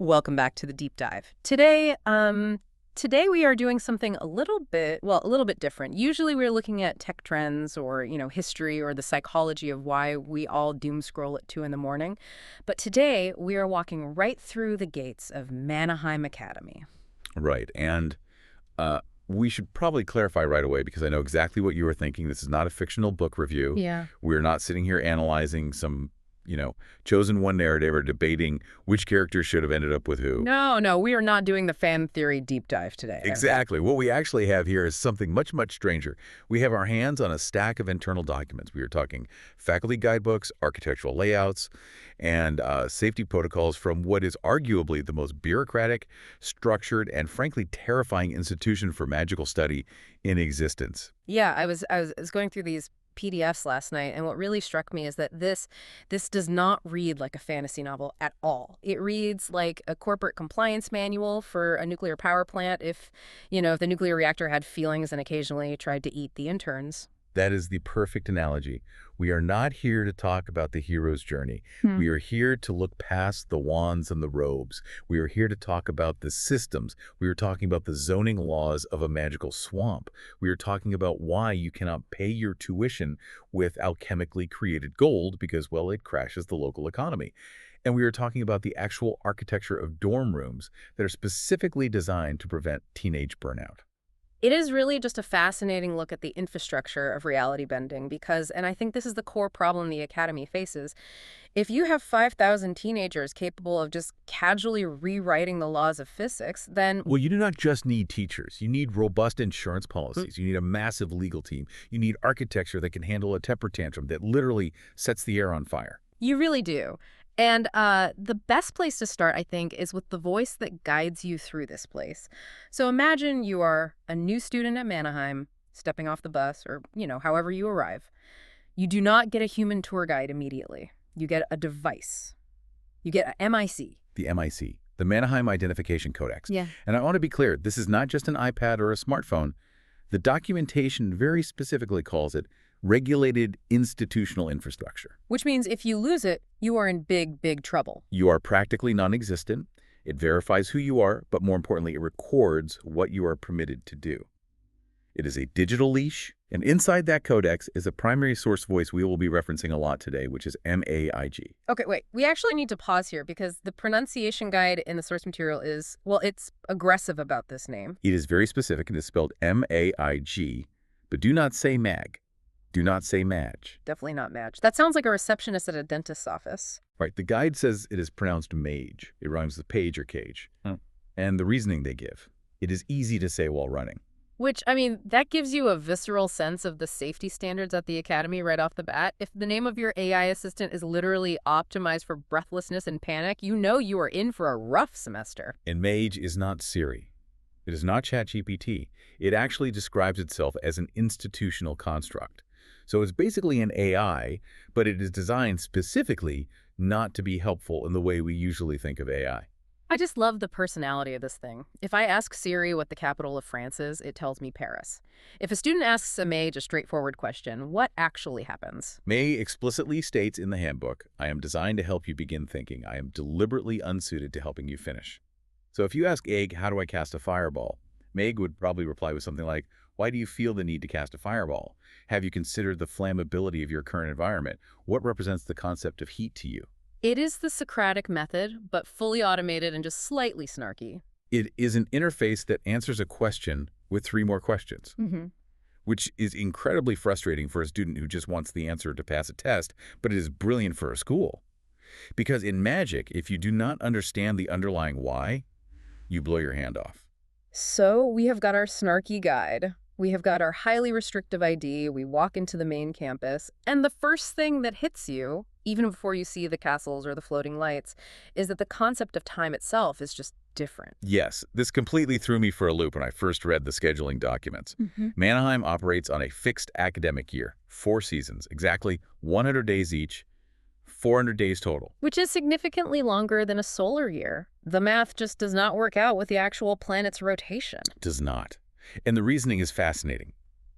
Welcome back to the deep dive. Today we are doing something a little bit, a little bit different. Usually we're looking at tech trends or, history or the psychology of why we all doom scroll at 2 in the morning. But today we are walking right through the gates of Manaheim Academy. Right. And we should probably clarify right away because I know exactly what you were thinking. This is not a fictional book review. Yeah. We're not sitting here analyzing some, chosen one narrative or debating which character should have ended up with who. No, we are not doing the fan theory deep dive today. Exactly. What we actually have here is something much, much stranger. We have our hands on a stack of internal documents. We are talking faculty guidebooks, architectural layouts, and safety protocols from what is arguably the most bureaucratic, structured, and frankly terrifying institution for magical study in existence. Yeah, I was going through these PDFs last night, and what really struck me is that this does not read like a fantasy novel at all. It reads like a corporate compliance manual for a nuclear power plant if the nuclear reactor had feelings and occasionally tried to eat the interns. That is the perfect analogy. We are not here to talk about the hero's journey. We are here to look past the wands and the robes. We are here to talk about the systems. We are talking about the zoning laws of a magical swamp. We are talking about why you cannot pay your tuition with alchemically created gold because, well, it crashes the local economy. And we are talking about the actual architecture of dorm rooms that are specifically designed to prevent teenage burnout. It is really just a fascinating look at the infrastructure of reality bending because, and I think this is the core problem the Academy faces, if you have 5,000 teenagers capable of just casually rewriting the laws of physics, then... Well, you do not just need teachers. You need robust insurance policies. You need a massive legal team. You need architecture that can handle a temper tantrum that literally sets the air on fire. You really do. And the best place to start, I think, is with the voice that guides you through this place. So imagine you are a new student at Manaheim, stepping off the bus or, however you arrive. You do not get a human tour guide immediately. You get a device. You get a MIC. The MIC, the Manaheim Identification Codex. Yeah. And I want to be clear, this is not just an iPad or a smartphone. The documentation very specifically calls it regulated institutional infrastructure. Which means if you lose it, you are in big, big trouble. You are practically non-existent. It verifies who you are, but more importantly, it records what you are permitted to do. It is a digital leash, and inside that codex is a primary source voice we will be referencing a lot today, which is MAIG. Okay, wait. We actually need to pause here because the pronunciation guide in the source material is, it's aggressive about this name. It is very specific. It is spelled MAIG, but do not say MAG. Do not say Madge. Definitely not Madge. That sounds like a receptionist at a dentist's office. Right. The guide says it is pronounced mage. It rhymes with page or cage. And the reasoning they give. It is easy to say while running. Which, that gives you a visceral sense of the safety standards at the Academy right off the bat. If the name of your AI assistant is literally optimized for breathlessness and panic, you know you are in for a rough semester. And Mage is not Siri. It is not ChatGPT. It actually describes itself as an institutional construct. So it's basically an AI, but it is designed specifically not to be helpful in the way we usually think of AI. I just love the personality of this thing. If I ask Siri what the capital of France is, it tells me Paris. If a student asks a mage a straightforward question, what actually happens? May explicitly states in the handbook, I am designed to help you begin thinking. I am deliberately unsuited to helping you finish. So if you ask Egg, how do I cast a fireball? Meg would probably reply with something like, why do you feel the need to cast a fireball? Have you considered the flammability of your current environment? What represents the concept of heat to you? It is the Socratic method, but fully automated and just slightly snarky. It is an interface that answers a question with 3 more questions, which is incredibly frustrating for a student who just wants the answer to pass a test, but it is brilliant for a school. Because in magic, if you do not understand the underlying why, you blow your hand off. So we have got our snarky guide. We have got our highly restrictive ID. We walk into the main campus. And the first thing that hits you, even before you see the castles or the floating lights, is that the concept of time itself is just different. Yes, this completely threw me for a loop when I first read the scheduling documents. Mannheim operates on a fixed academic year, 4 seasons, exactly 100 days each, 400 days total. Which is significantly longer than a solar year. The math just does not work out with the actual planet's rotation. Does not. And the reasoning is fascinating.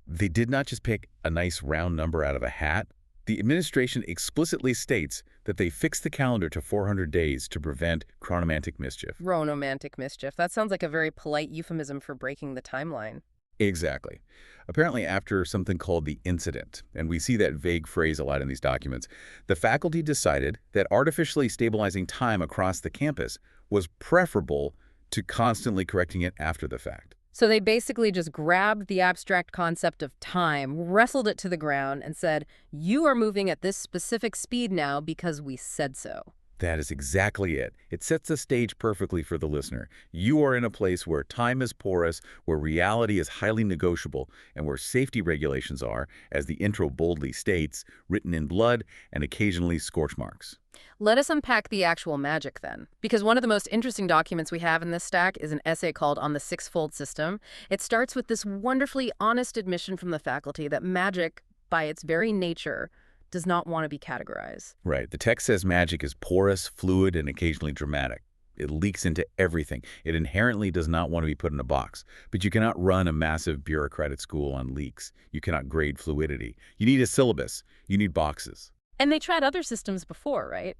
They did not just pick a nice round number out of a hat. The administration explicitly states that they fixed the calendar to 400 days to prevent chronomantic mischief. Romantic mischief. That sounds like a very polite euphemism for breaking the timeline. Exactly. Apparently after something called the incident, and we see that vague phrase a lot in these documents, the faculty decided that artificially stabilizing time across the campus was preferable to constantly correcting it after the fact. So they basically just grabbed the abstract concept of time, wrestled it to the ground, and said, you are moving at this specific speed now because we said so. That is exactly it. It sets the stage perfectly for the listener. You are in a place where time is porous, where reality is highly negotiable, and where safety regulations are, as the intro boldly states, written in blood and occasionally scorch marks. Let us unpack the actual magic then, because one of the most interesting documents we have in this stack is an essay called On the Sixfold System. It starts with this wonderfully honest admission from the faculty that magic, by its very nature, does not want to be categorized. Right. The text says magic is porous, fluid, and occasionally dramatic. It leaks into everything. It inherently does not want to be put in a box. But you cannot run a massive bureaucratic school on leaks. You cannot grade fluidity. You need a syllabus. You need boxes. And they tried other systems before, right?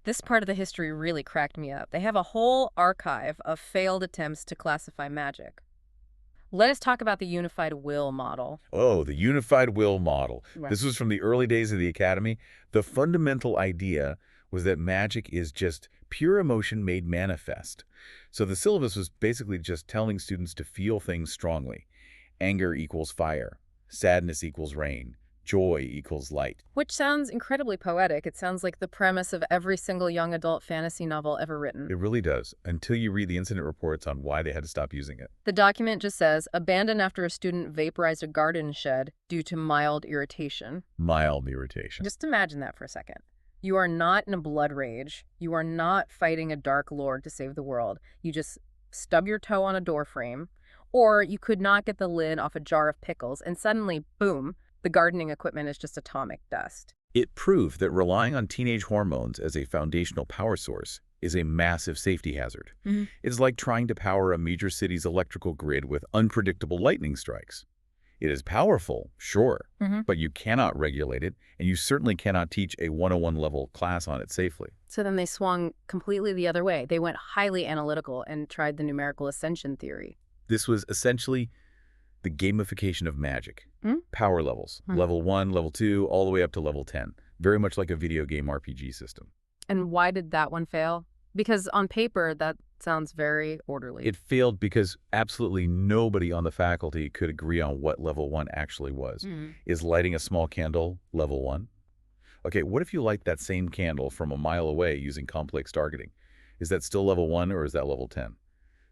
This part of the history really cracked me up. They have a whole archive of failed attempts to classify magic. Let us talk about the unified will model. Oh, the unified will model. Right. This was from the early days of the academy. The fundamental idea was that magic is just pure emotion made manifest. So the syllabus was basically just telling students to feel things strongly. Anger equals fire. Sadness equals rain. Joy equals light. Which sounds incredibly poetic. It sounds like the premise of every single young adult fantasy novel ever written. It really does, until you read the incident reports on why they had to stop using it. The document just says, abandoned after a student vaporized a garden shed due to mild irritation. Mild irritation. Just imagine that for a second. You are not in a blood rage. You are not fighting a dark lord to save the world. You just stub your toe on a door frame. Or you could not get the lid off a jar of pickles, and suddenly, boom, the gardening equipment is just atomic dust. It proved that relying on teenage hormones as a foundational power source is a massive safety hazard. It's like trying to power a major city's electrical grid with unpredictable lightning strikes. It is powerful, sure, but you cannot regulate it, and you certainly cannot teach a 101 level class on it safely. So then they swung completely the other way. They went highly analytical and tried the numerical ascension theory. This was essentially the gamification of magic. Power levels, level 1, level 2, all the way up to level 10. Very much like a video game RPG system. And why did that one fail? Because on paper, that sounds very orderly. It failed because absolutely nobody on the faculty could agree on what level 1 actually was. Is lighting a small candle level 1? Okay, what if you light that same candle from a mile away using complex targeting? Is that still level 1 or is that level 10?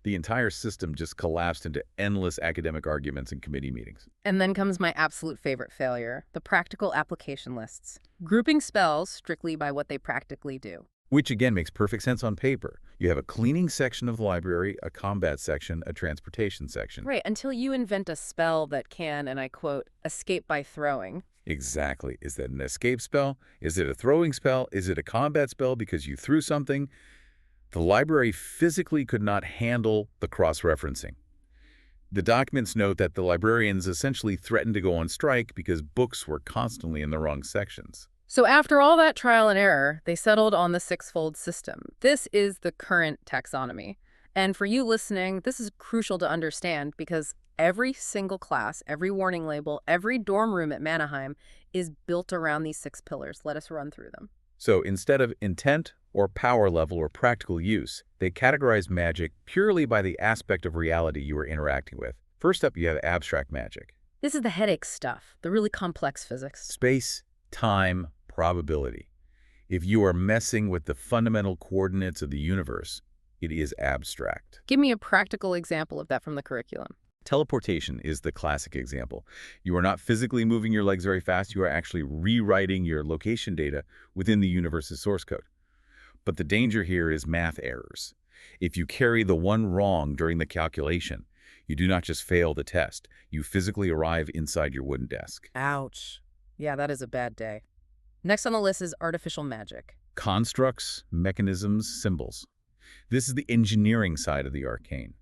The entire system just collapsed into endless academic arguments and committee meetings. And then comes my absolute favorite failure, the practical application lists. Grouping spells strictly by what they practically do. Which again makes perfect sense on paper. You have a cleaning section of the library, a combat section, a transportation section. Right, until you invent a spell that can, and I quote, escape by throwing. Exactly. Is that an escape spell? Is it a throwing spell? Is it a combat spell because you threw something? The library physically could not handle the cross-referencing. The documents note that the librarians essentially threatened to go on strike because books were constantly in the wrong sections. So after all that trial and error, they settled on the sixfold system. This is the current taxonomy. And for you listening, this is crucial to understand because every single class, every warning label, every dorm room at Manaheim is built around these 6 pillars. Let us run through them. So instead of intent or power level or practical use, they categorize magic purely by the aspect of reality you are interacting with. First up, you have abstract magic. This is the headache stuff, the really complex physics. Space, time, probability. If you are messing with the fundamental coordinates of the universe, it is abstract. Give me a practical example of that from the curriculum. Teleportation is the classic example. You are not physically moving your legs very fast. You are actually rewriting your location data within the universe's source code. But the danger here is math errors. If you carry the one wrong during the calculation, you do not just fail the test. You physically arrive inside your wooden desk. Ouch. Yeah, that is a bad day. Next on the list is artificial magic. Constructs, mechanisms, symbols. This is the engineering side of the arcane.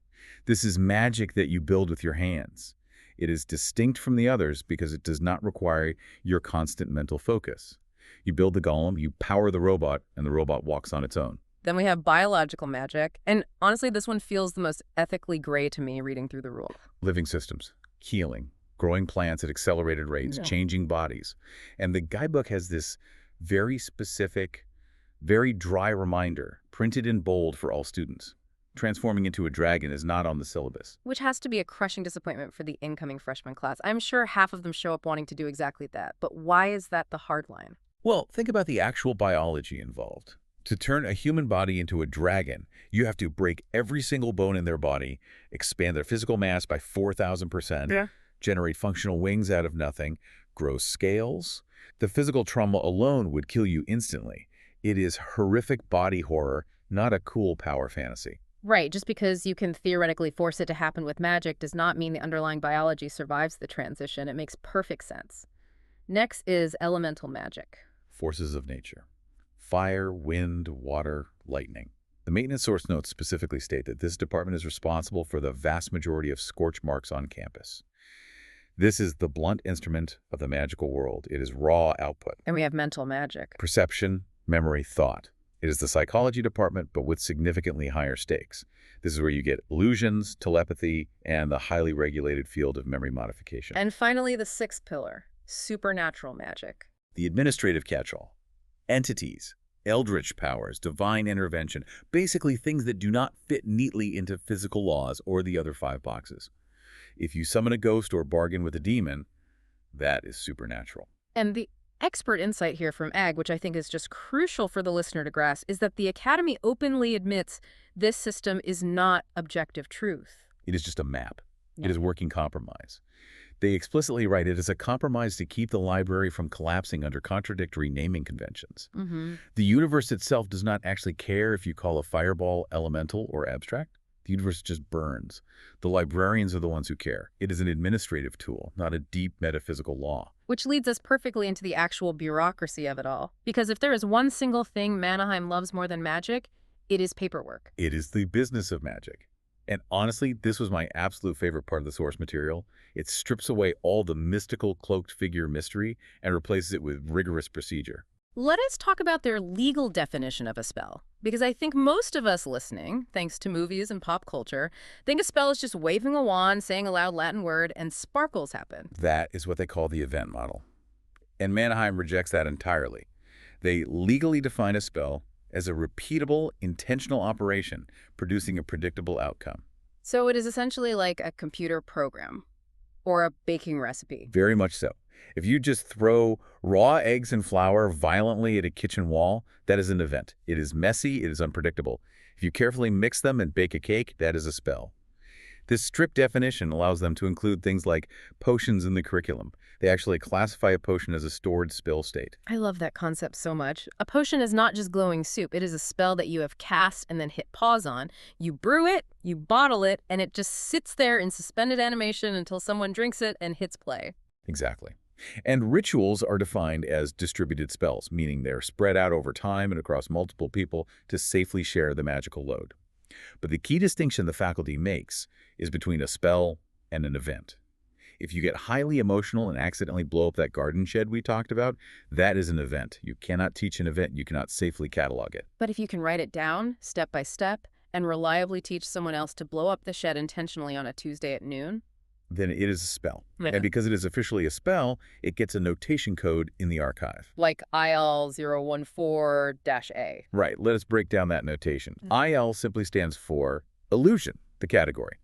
This is magic that you build with your hands. It is distinct from the others because it does not require your constant mental focus. You build the golem, you power the robot, and the robot walks on its own. Then we have biological magic. And honestly, this one feels the most ethically gray to me reading through the rules. Living systems, healing, growing plants at accelerated rates, Yeah. changing bodies. And the guidebook has this very specific, very dry reminder, printed in bold for all students. Transforming into a dragon is not on the syllabus. Which has to be a crushing disappointment for the incoming freshman class. I'm sure half of them show up wanting to do exactly that. But why is that the hard line? Well, think about the actual biology involved. To turn a human body into a dragon, you have to break every single bone in their body, expand their physical mass by 4,000%, generate functional wings out of nothing, grow scales. The physical trauma alone would kill you instantly. It is horrific body horror, not a cool power fantasy. Right, just because you can theoretically force it to happen with magic does not mean the underlying biology survives the transition. It makes perfect sense. Next is elemental magic. Forces of nature. Fire, wind, water, lightning. The maintenance source notes specifically state that this department is responsible for the vast majority of scorch marks on campus. This is the blunt instrument of the magical world. It is raw output. And we have mental magic. Perception, memory, thought. It is the psychology department, but with significantly higher stakes. This is where you get illusions, telepathy, and the highly regulated field of memory modification. And finally, the sixth pillar, supernatural magic. The administrative catch-all. Entities, eldritch powers, divine intervention, basically things that do not fit neatly into physical laws or the other 5 boxes. If you summon a ghost or bargain with a demon, that is supernatural. And the expert insight here from Ag, which I think is just crucial for the listener to grasp, is that the Academy openly admits this system is not objective truth. It is just a map. Yeah. It is working compromise. They explicitly write it as a compromise to keep the library from collapsing under contradictory naming conventions. The universe itself does not actually care if you call a fireball elemental or abstract. The universe just burns. The librarians are the ones who care. It is an administrative tool, not a deep metaphysical law. Which leads us perfectly into the actual bureaucracy of it all. Because if there is one single thing Manaheim loves more than magic, it is paperwork. It is the business of magic. And honestly, this was my absolute favorite part of the source material. It strips away all the mystical cloaked figure mystery and replaces it with rigorous procedure. Let us talk about their legal definition of a spell. Because I think most of us listening, thanks to movies and pop culture, think a spell is just waving a wand, saying a loud Latin word, and sparkles happen. That is what they call the event model. And Manaheim rejects that entirely. They legally define a spell as a repeatable, intentional operation, producing a predictable outcome. So it is essentially like a computer program or a baking recipe. Very much so. If you just throw raw eggs and flour violently at a kitchen wall, that is an event. It is messy, it is unpredictable. If you carefully mix them and bake a cake, that is a spell. This strict definition allows them to include things like potions in the curriculum. They actually classify a potion as a stored spell state. I love that concept so much. A potion is not just glowing soup. It is a spell that you have cast and then hit pause on. You brew it, you bottle it, and it just sits there in suspended animation until someone drinks it and hits play. Exactly. And rituals are defined as distributed spells, meaning they're spread out over time and across multiple people to safely share the magical load. But the key distinction the faculty makes is between a spell and an event. If you get highly emotional and accidentally blow up that garden shed we talked about, that is an event. You cannot teach an event. You cannot safely catalog it. But if you can write it down, step by step, and reliably teach someone else to blow up the shed intentionally on a Tuesday at noon, then it is a spell. Yeah. And because it is officially a spell, it gets a notation code in the archive. like IL014-A. Right, let us break down that notation. IL simply stands for illusion, the category.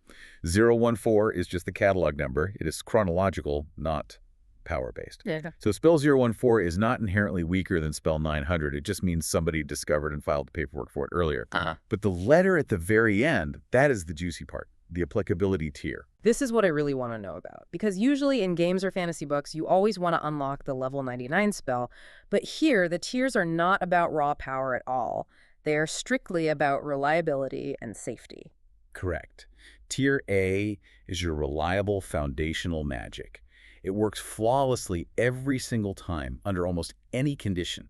014 is just the catalog number. It is chronological, not power-based. Yeah. So spell 014 is not inherently weaker than spell 900. It just means somebody discovered and filed the paperwork for it earlier. But the letter at the very end, that is the juicy part, the applicability tier. This is what I really want to know about, because usually in games or fantasy books, you always want to unlock the level 99 spell, but here the tiers are not about raw power at all. They are strictly about reliability and safety. Correct. Tier A is your reliable foundational magic. It works flawlessly every single time under almost any condition.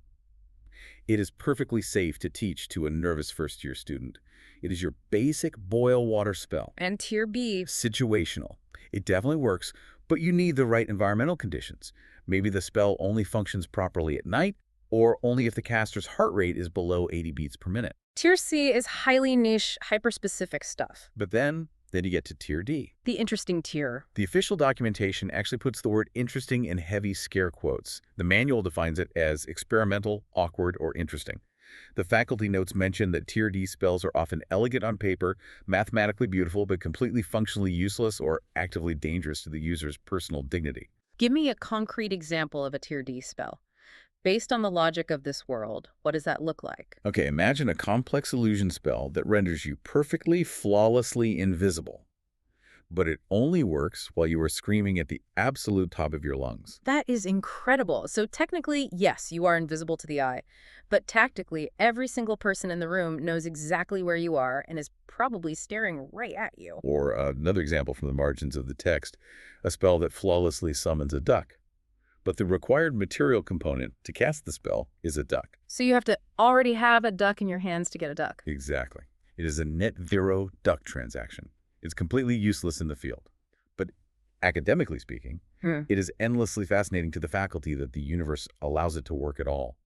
It is perfectly safe to teach to a nervous first-year student. It is your basic boil water spell. And Tier B. Situational. It definitely works, but you need the right environmental conditions. Maybe the spell only functions properly at night, or only if the caster's heart rate is below 80 beats per minute. Tier C is highly niche, hyper-specific stuff. But then you get to Tier D. The interesting tier. The official documentation actually puts the word interesting in heavy scare quotes. The manual defines it as experimental, awkward, or interesting. The faculty notes mention that Tier D spells are often elegant on paper, mathematically beautiful, but completely functionally useless or actively dangerous to the user's personal dignity. Give me a concrete example of a Tier D spell. Based on the logic of this world, what does that look like? Okay, imagine a complex illusion spell that renders you perfectly, flawlessly invisible. But it only works while you are screaming at the absolute top of your lungs. That is incredible. So technically, yes, you are invisible to the eye. But tactically, every single person in the room knows exactly where you are and is probably staring right at you. Or another example from the margins of the text, a spell that flawlessly summons a duck. But the required material component to cast the spell is a duck. So you have to already have a duck in your hands to get a duck. Exactly. It is a net zero duck transaction. It's completely useless in the field. But academically speaking, it is endlessly fascinating to the faculty that the universe allows it to work at all.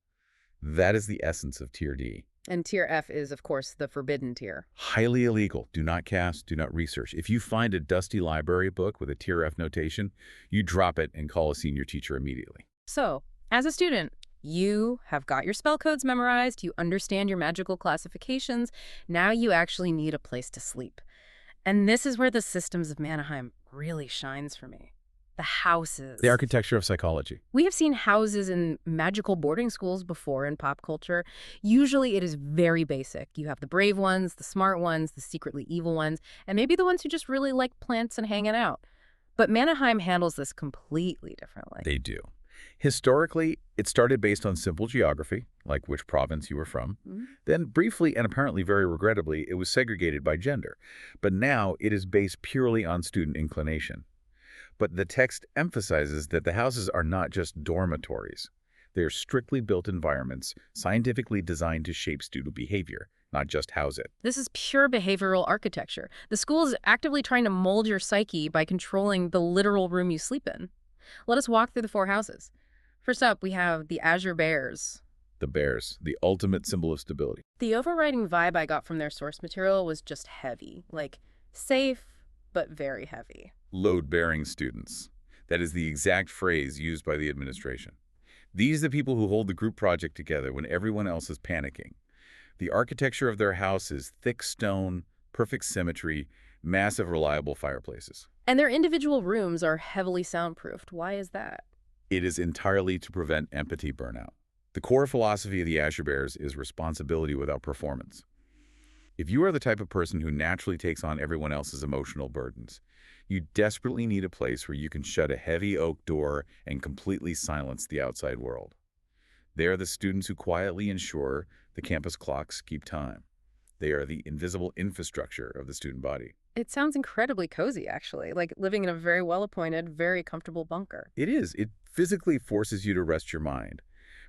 That is the essence of Tier D. And Tier F is, of course, the forbidden tier. Highly illegal. Do not cast, do not research. If you find a dusty library book with a Tier F notation, you drop it and call a senior teacher immediately. So, as a student, you have got your spell codes memorized, you understand your magical classifications, now you actually need a place to sleep. And this is where the systems of Manaheim really shines for me. The houses. The architecture of psychology. We have seen houses in magical boarding schools before in pop culture. Usually it is very basic. You have the brave ones, the smart ones, the secretly evil ones, and maybe the ones who just really like plants and hanging out. But Manaheim handles this completely differently. They do. Historically, it started based on simple geography, like which province you were from. Then briefly and apparently very regrettably, it was segregated by gender. But now it is based purely on student inclination. But the text emphasizes that the houses are not just dormitories. They are strictly built environments, scientifically designed to shape student behavior, not just house it. This is pure behavioral architecture. The school is actively trying to mold your psyche by controlling the literal room you sleep in. Let us walk through the 4 houses. First up, we have the Azure Bears. The bears, the ultimate symbol of stability. The overriding vibe I got from their source material was just heavy, like safe, but very heavy. Load-bearing students. That is the exact phrase used by the administration. These are the people who hold the group project together when everyone else is panicking. The architecture of their house is thick stone, perfect symmetry, massive reliable fireplaces. And their individual rooms are heavily soundproofed. Why is that? It is entirely to prevent empathy burnout. The core philosophy of the Azure Bears is responsibility without performance. If you are the type of person who naturally takes on everyone else's emotional burdens, you desperately need a place where you can shut a heavy oak door and completely silence the outside world. They are the students who quietly ensure the campus clocks keep time. They are the invisible infrastructure of the student body. It sounds incredibly cozy, actually, like living in a very well-appointed, very comfortable bunker. It is. It physically forces you to rest your mind,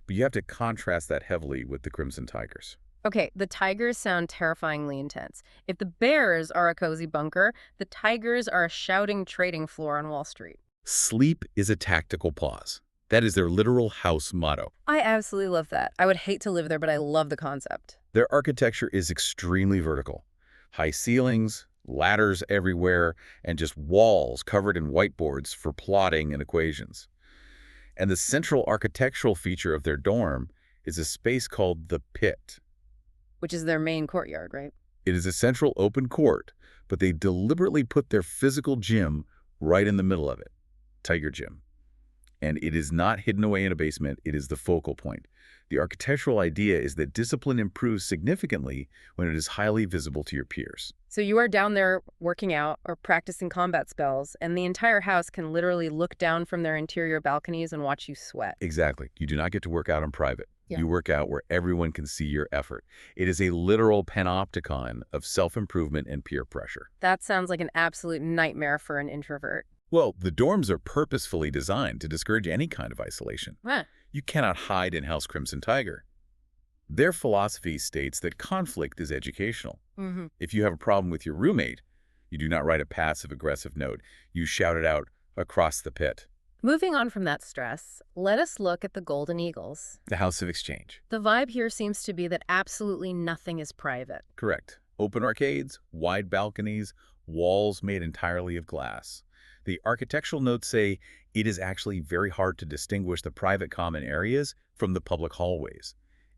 but you have to contrast that heavily with the Crimson Tigers. Okay, the tigers sound terrifyingly intense. If the bears are a cozy bunker, the tigers are a shouting trading floor on Wall Street. Sleep is a tactical pause. That is their literal house motto. I absolutely love that. I would hate to live there, but I love the concept. Their architecture is extremely vertical. High ceilings, ladders everywhere, and just walls covered in whiteboards for plotting and equations. And the central architectural feature of their dorm is a space called the Pit. Which is their main courtyard, right? It is a central open court, but they deliberately put their physical gym right in the middle of it, Tiger Gym. And it is not hidden away in a basement, it is the focal point. The architectural idea is that discipline improves significantly when it is highly visible to your peers. So you are down there working out or practicing combat spells, and the entire house can literally look down from their interior balconies and watch you sweat. Exactly. You do not get to work out in private. Yeah. You work out where everyone can see your effort. It is a literal panopticon of self-improvement and peer pressure. That sounds like an absolute nightmare for an introvert. Well, the dorms are purposefully designed to discourage any kind of isolation. Huh. You cannot hide in House Crimson Tiger. Their philosophy states that conflict is educational. If you have a problem with your roommate, You do not write a passive-aggressive note. You shout it out across the pit. Moving on from that stress, let us look at the Golden Eagles. The House of Exchange. The vibe here seems to be that absolutely nothing is private. Correct. Open arcades, wide balconies, walls made entirely of glass. The architectural notes say it is actually very hard to distinguish the private common areas from the public hallways.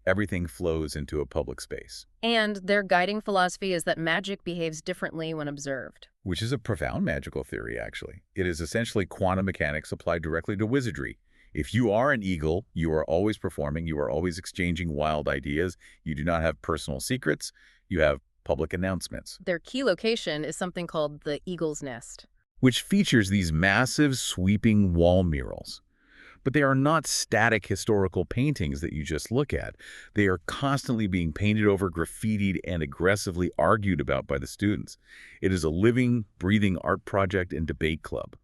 Everything flows into a public space. And their guiding philosophy is that magic behaves differently when observed. Which is a profound magical theory, actually. It is essentially quantum mechanics applied directly to wizardry. If you are an eagle, you are always performing, you are always exchanging wild ideas, you do not have personal secrets, you have public announcements. Their key location is something called the Eagle's Nest, Which features these massive, sweeping wall murals. But they are not static historical paintings that you just look at. They are constantly being painted over, graffitied, and aggressively argued about by the students. It is a living, breathing art project and debate club.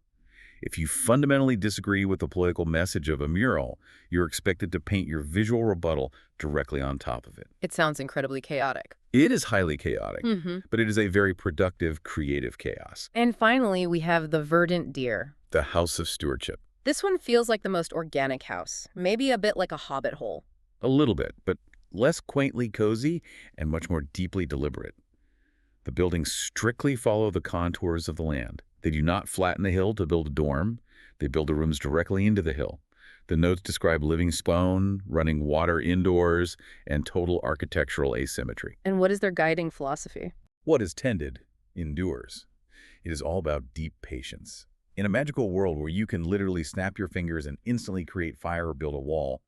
If you fundamentally disagree with the political message of a mural, you're expected to paint your visual rebuttal directly on top of it. It sounds incredibly chaotic. It is highly chaotic, but it is a very productive, creative chaos. And finally, we have the Verdant Deer. The House of Stewardship. This one feels like the most organic house, maybe a bit like a hobbit hole. A little bit, but less quaintly cozy and much more deeply deliberate. The buildings strictly follow the contours of the land. They do not flatten the hill to build a dorm. They build the rooms directly into the hill. The notes describe living stone, running water indoors, and total architectural asymmetry. And what is their guiding philosophy? What is tended endures. It is all about deep patience. In a magical world where you can literally snap your fingers and instantly create fire or build a wall,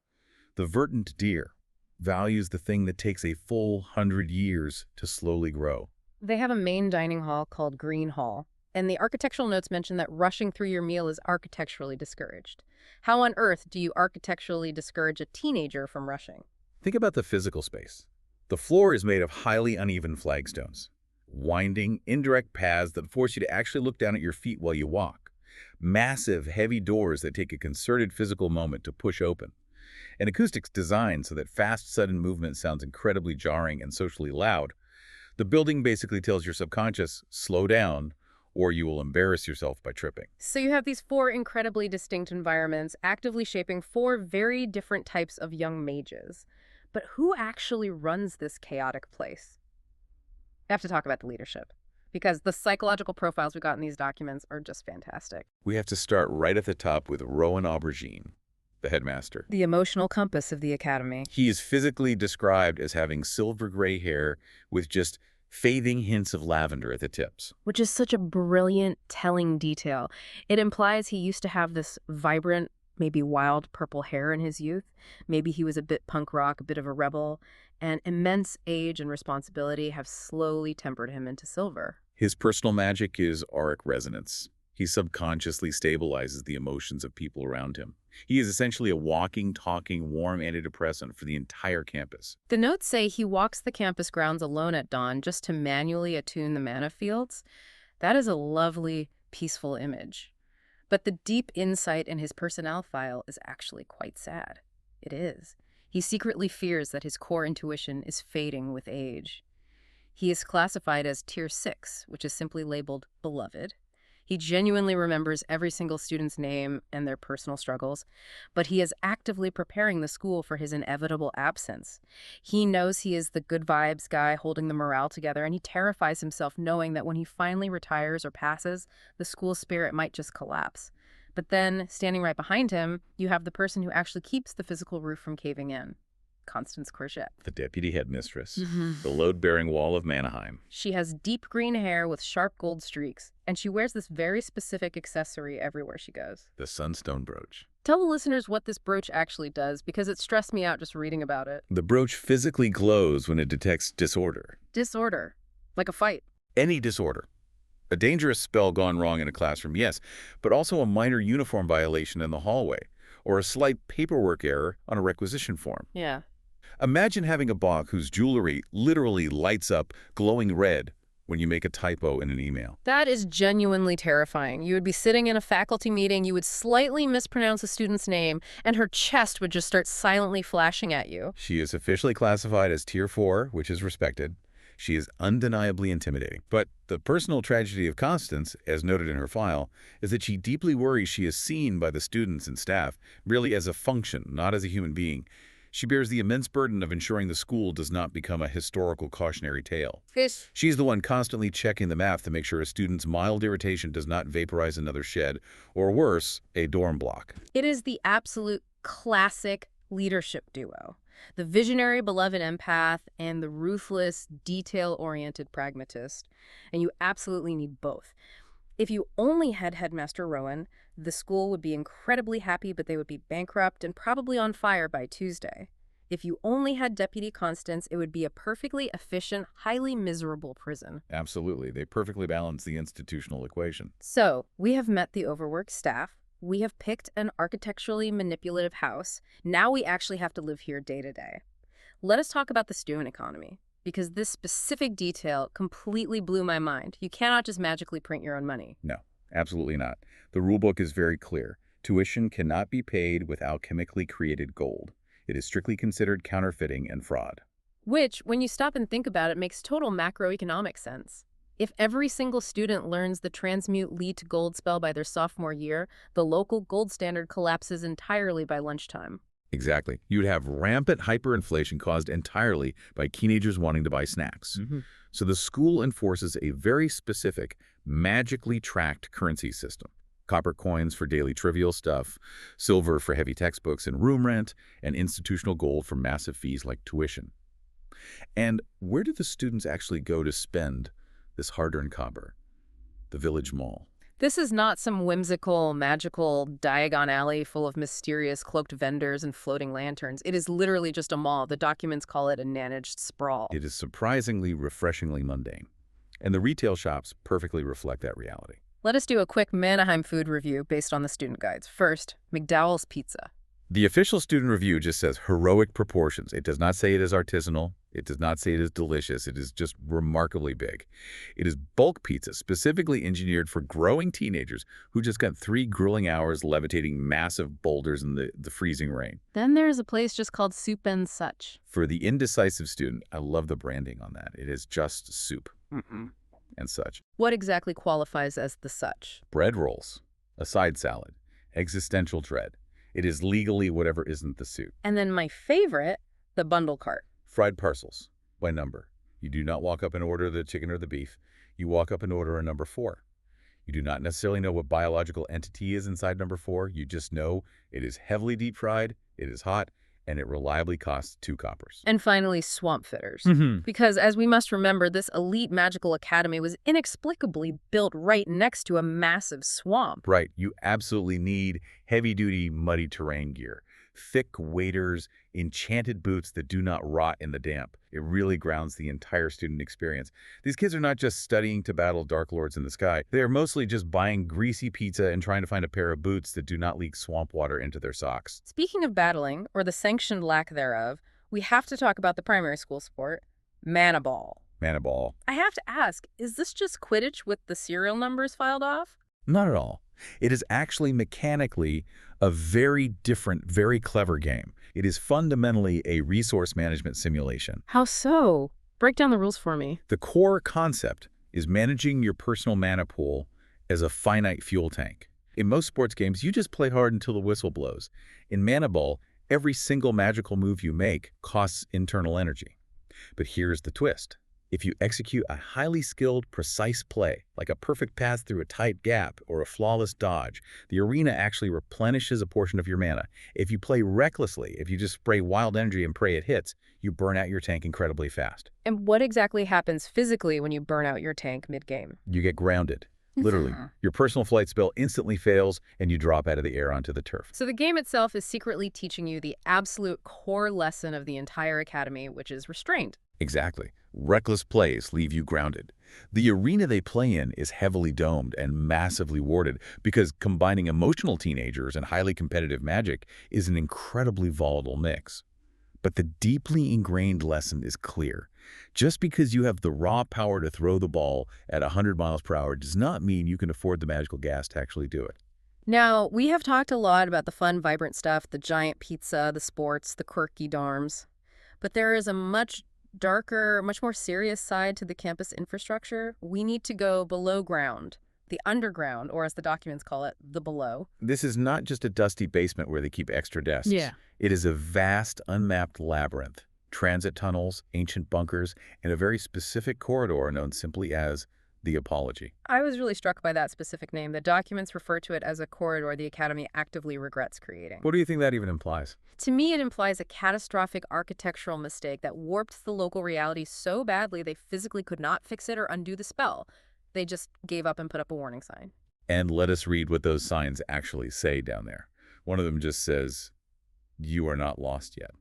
the verdant deer values the thing that takes a full 100 years to slowly grow. They have a main dining hall called Green Hall, and the architectural notes mention that rushing through your meal is architecturally discouraged. How on earth do you architecturally discourage a teenager from rushing? Think about the physical space. The floor is made of highly uneven flagstones, winding, indirect paths that force you to actually look down at your feet while you walk. Massive, heavy doors that take a concerted physical moment to push open. And acoustics designed so that fast, sudden movement sounds incredibly jarring and socially loud. The building basically tells your subconscious, slow down, or you will embarrass yourself by tripping. So you have these four incredibly distinct environments actively shaping four very different types of young mages. But who actually runs this chaotic place? We have to talk about the leadership, because the psychological profiles we got in these documents are just fantastic. We have to start right at the top with Rowan Aubergine, the headmaster. The emotional compass of the academy. He is physically described as having silver gray hair with just fading hints of lavender at the tips. Which is such a brilliant, telling detail. It implies he used to have this vibrant, maybe wild purple hair in his youth. Maybe he was a bit punk rock, a bit of a rebel, and immense age and responsibility have slowly tempered him into silver. His personal magic is auric resonance. He subconsciously stabilizes the emotions of people around him. He is essentially a walking, talking, warm antidepressant for the entire campus. The notes say he walks the campus grounds alone at dawn just to manually attune the mana fields. That is a lovely, peaceful image. But the deep insight in his personnel file is actually quite sad. It is. He secretly fears that his core intuition is fading with age. He is classified as Tier 6, which is simply labeled Beloved. He genuinely remembers every single student's name and their personal struggles, but he is actively preparing the school for his inevitable absence. He knows he is the good vibes guy holding the morale together, and he terrifies himself knowing that when he finally retires or passes, the school spirit might just collapse. But then, standing right behind him, you have the person who actually keeps the physical roof from caving in. Constance Courgette. The deputy headmistress, the load-bearing wall of Manaheim. She has deep green hair with sharp gold streaks, and she wears this very specific accessory everywhere she goes. The sunstone brooch. Tell the listeners what this brooch actually does, because it stressed me out just reading about it. The brooch physically glows when it detects disorder. Disorder. Like a fight. Any disorder. A dangerous spell gone wrong in a classroom, yes, but also a minor uniform violation in the hallway, or a slight paperwork error on a requisition form. Yeah. Imagine having a boss whose jewelry literally lights up glowing red when you make a typo in an email. That is genuinely terrifying. You would be sitting in a faculty meeting, you would slightly mispronounce a student's name, and her chest would just start silently flashing at you. She is officially classified as Tier 4, which is respected. She is undeniably intimidating. But the personal tragedy of Constance, as noted in her file, is that she deeply worries she is seen by the students and staff merely as a function, not as a human being. She bears the immense burden of ensuring the school does not become a historical cautionary tale. Fish. She's the one constantly checking the math to make sure a student's mild irritation does not vaporize another shed, or worse, a dorm block. It is the absolute classic leadership duo. The visionary, beloved empath and the ruthless, detail-oriented pragmatist. And you absolutely need both. If you only had Headmaster Rowan, the school would be incredibly happy, but they would be bankrupt and probably on fire by Tuesday. If you only had Deputy Constance, it would be a perfectly efficient, highly miserable prison. Absolutely. They perfectly balance the institutional equation. So, we have met the overworked staff. We have picked an architecturally manipulative house. Now we actually have to live here day to day. Let us talk about the student economy, because this specific detail completely blew my mind. You cannot just magically print your own money. No, absolutely not. The rulebook is very clear. Tuition cannot be paid without chemically created gold. It is strictly considered counterfeiting and fraud. Which, when you stop and think about it, makes total macroeconomic sense. If every single student learns the transmute lead to gold spell by their sophomore year, the local gold standard collapses entirely by lunchtime. Exactly. You'd have rampant hyperinflation caused entirely by teenagers wanting to buy snacks. So the school enforces a very specific, magically tracked currency system. Copper coins for daily trivial stuff, silver for heavy textbooks and room rent, and institutional gold for massive fees like tuition. And where do the students actually go to spend this hard-earned copper? The village mall. This is not some whimsical, magical Diagon Alley full of mysterious cloaked vendors and floating lanterns. It is literally just a mall. The documents call it a managed sprawl. It is surprisingly, refreshingly mundane. And the retail shops perfectly reflect that reality. Let us do a quick Manaheim food review based on the student guides. First, McDowell's Pizza. The official student review just says heroic proportions. It does not say it is artisanal. It does not say it is delicious. It is just remarkably big. It is bulk pizza, specifically engineered for growing teenagers who just got 3 grueling hours levitating massive boulders in the freezing rain. Then there's a place just called Soup and Such. For the indecisive student, I love the branding on that. It is just soup and such. What exactly qualifies as the such? Bread rolls, a side salad, existential dread. It is legally whatever isn't the soup. And then my favorite, the bundle cart. Fried parcels, by number. You do not walk up and order the chicken or the beef. You walk up and order a number 4. You do not necessarily know what biological entity is inside number 4. You just know it is heavily deep fried, it is hot, and it reliably costs 2 coppers. And finally, swamp fitters. Because, as we must remember, this elite magical academy was inexplicably built right next to a massive swamp. Right. You absolutely need heavy-duty, muddy terrain gear. Thick waders, enchanted boots that do not rot in the damp. It really grounds the entire student experience. These kids are not just studying to battle Dark Lords in the sky. They are mostly just buying greasy pizza and trying to find a pair of boots that do not leak swamp water into their socks. Speaking of battling, or the sanctioned lack thereof, we have to talk about the primary school sport, Manaball. Manaball. I have to ask, is this just Quidditch with the serial numbers filed off? Not at all. It is actually mechanically a very different, very clever game. It is fundamentally a resource management simulation. How so? Break down the rules for me. The core concept is managing your personal mana pool as a finite fuel tank. In most sports games, you just play hard until the whistle blows. In Manaball, every single magical move you make costs internal energy. But here's the twist. If you execute a highly skilled, precise play, like a perfect pass through a tight gap or a flawless dodge, the arena actually replenishes a portion of your mana. If you play recklessly, if you just spray wild energy and pray it hits, you burn out your tank incredibly fast. And what exactly happens physically when you burn out your tank mid-game? You get grounded. Literally. Your personal flight spell instantly fails and you drop out of the air onto the turf. So the game itself is secretly teaching you the absolute core lesson of the entire academy, which is restraint. Exactly. Reckless plays leave you grounded. The arena they play in is heavily domed and massively warded because combining emotional teenagers and highly competitive magic is an incredibly volatile mix. But the deeply ingrained lesson is clear. Just because you have the raw power to throw the ball at 100 miles per hour does not mean you can afford the magical gas to actually do it. Now, we have talked a lot about the fun, vibrant stuff, the giant pizza, the sports, the quirky dorms. But there is a much darker, much more serious side to the campus infrastructure, we need to go below ground, the underground, or as the documents call it, the below. This is not just a dusty basement where they keep extra desks. Yeah. It is a vast, unmapped labyrinth. Transit tunnels, ancient bunkers, and a very specific corridor known simply as the Apology. I was really struck by that specific name. The documents refer to it as a corridor the Academy actively regrets creating. What do you think that even implies? To me, it implies a catastrophic architectural mistake that warped the local reality so badly they physically could not fix it or undo the spell. They just gave up and put up a warning sign. And let us read what those signs actually say down there. One of them just says, "You are not lost yet."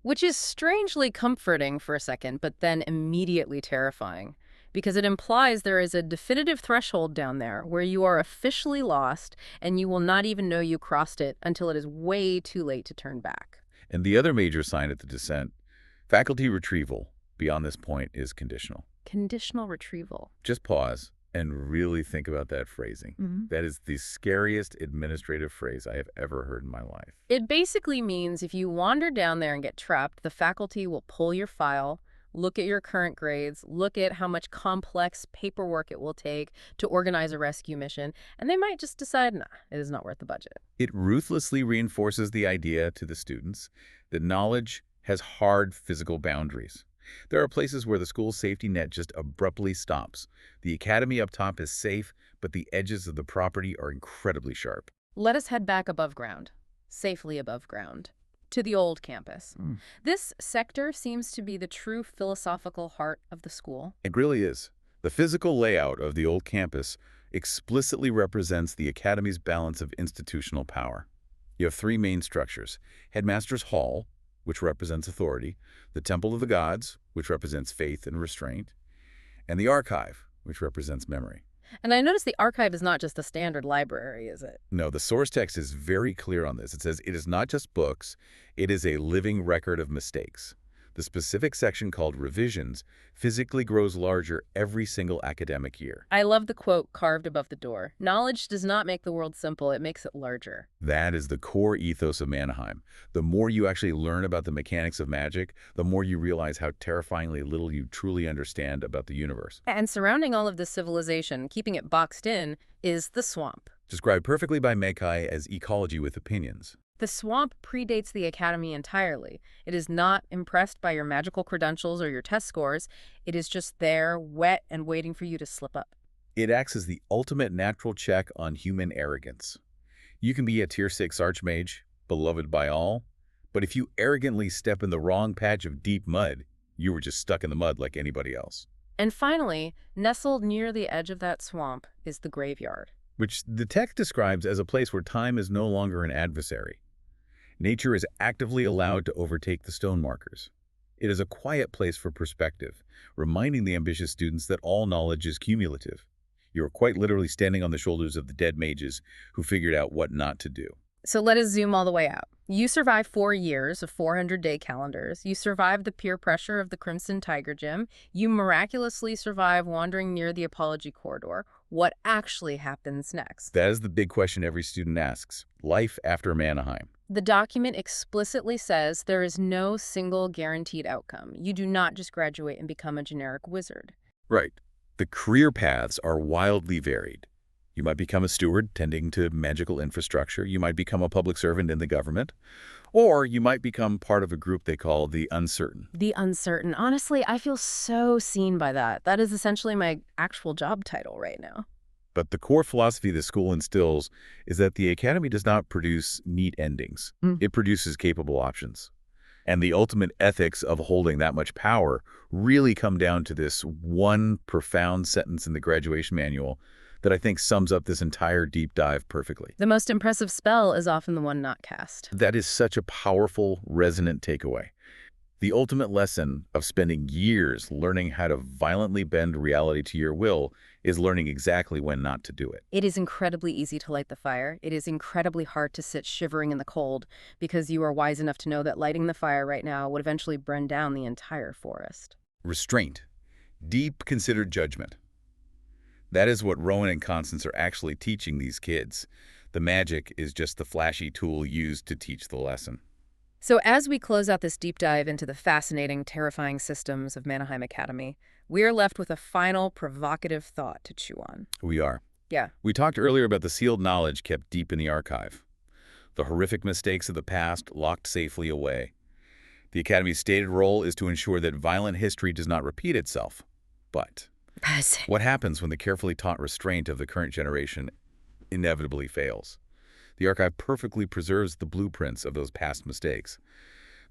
Which is strangely comforting for a second, but then immediately terrifying. Because it implies there is a definitive threshold down there where you are officially lost and you will not even know you crossed it until it is way too late to turn back. And the other major sign at the descent, faculty retrieval beyond this point is conditional. Conditional retrieval. Just pause and really think about that phrasing. That is the scariest administrative phrase I have ever heard in my life. It basically means if you wander down there and get trapped, the faculty will pull your file, look at your current grades, look at how much complex paperwork it will take to organize a rescue mission, and they might just decide, nah, it is not worth the budget. It ruthlessly reinforces the idea to the students that knowledge has hard physical boundaries. There are places where the school's safety net just abruptly stops. The academy up top is safe, but the edges of the property are incredibly sharp. Let us head back above ground, safely above ground, to the old campus. This sector seems to be the true philosophical heart of the school. It really is. The physical layout of the old campus explicitly represents the academy's balance of institutional power. You have three main structures: Headmaster's Hall, which represents authority, the Temple of the Gods, which represents faith and restraint, and the Archive, which represents memory. And I notice the archive is not just a standard library, is it? No, the source text is very clear on this. It says it is not just books, it is a living record of mistakes. The specific section called Revisions physically grows larger every single academic year. I love the quote carved above the door. Knowledge does not make the world simple, it makes it larger. That is the core ethos of Manaheim. The more you actually learn about the mechanics of magic, the more you realize how terrifyingly little you truly understand about the universe. And surrounding all of this civilization, keeping it boxed in, is the swamp. Described perfectly by Mekai as ecology with opinions. The swamp predates the academy entirely. It is not impressed by your magical credentials or your test scores. It is just there, wet and waiting for you to slip up. It acts as the ultimate natural check on human arrogance. You can be a Tier 6 Archmage, beloved by all, but if you arrogantly step in the wrong patch of deep mud, you were just stuck in the mud like anybody else. And finally, nestled near the edge of that swamp is the graveyard. Which the text describes as a place where time is no longer an adversary. Nature is actively allowed to overtake the stone markers. It is a quiet place for perspective, reminding the ambitious students that all knowledge is cumulative. You are quite literally standing on the shoulders of the dead mages who figured out what not to do. So let us zoom all the way out. You survived 4 years of 400-day calendars. You survived the peer pressure of the Crimson Tiger Gym. You miraculously survived wandering near the Apology Corridor. What actually happens next? That is the big question every student asks. Life after Manaheim. The document explicitly says there is no single guaranteed outcome. You do not just graduate and become a generic wizard. Right. The career paths are wildly varied. You might become a steward tending to magical infrastructure. You might become a public servant in the government. Or you might become part of a group they call the uncertain. The uncertain. Honestly, I feel so seen by that. That is essentially my actual job title right now. But the core philosophy the school instills is that the academy does not produce neat endings. It produces capable options. And the ultimate ethics of holding that much power really come down to this one profound sentence in the graduation manual that I think sums up this entire deep dive perfectly. The most impressive spell is often the one not cast. That is such a powerful, resonant takeaway. The ultimate lesson of spending years learning how to violently bend reality to your will is learning exactly when not to do it. It is incredibly easy to light the fire. It is incredibly hard to sit shivering in the cold because you are wise enough to know that lighting the fire right now would eventually burn down the entire forest. Restraint. Deep, considered judgment. That is what Rowan and Constance are actually teaching these kids. The magic is just the flashy tool used to teach the lesson. So as we close out this deep dive into the fascinating, terrifying systems of Manaheim Academy, we're left with a final provocative thought to chew on. We are. Yeah. We talked earlier about the sealed knowledge kept deep in the archive, the horrific mistakes of the past locked safely away. The Academy's stated role is to ensure that violent history does not repeat itself. But what happens when the carefully taught restraint of the current generation inevitably fails? The archive perfectly preserves the blueprints of those past mistakes.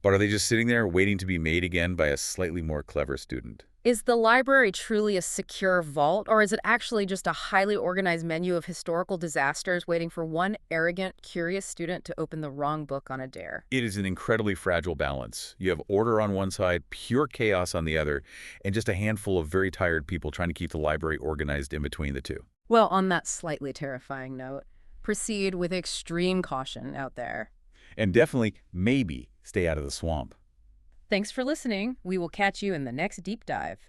But are they just sitting there waiting to be made again by a slightly more clever student? Is the library truly a secure vault, or is it actually just a highly organized menu of historical disasters waiting for one arrogant, curious student to open the wrong book on a dare? It is an incredibly fragile balance. You have order on one side, pure chaos on the other, and just a handful of very tired people trying to keep the library organized in between the two. Well, on that slightly terrifying note, proceed with extreme caution out there. And definitely, maybe, stay out of the swamp. Thanks for listening. We will catch you in the next deep dive.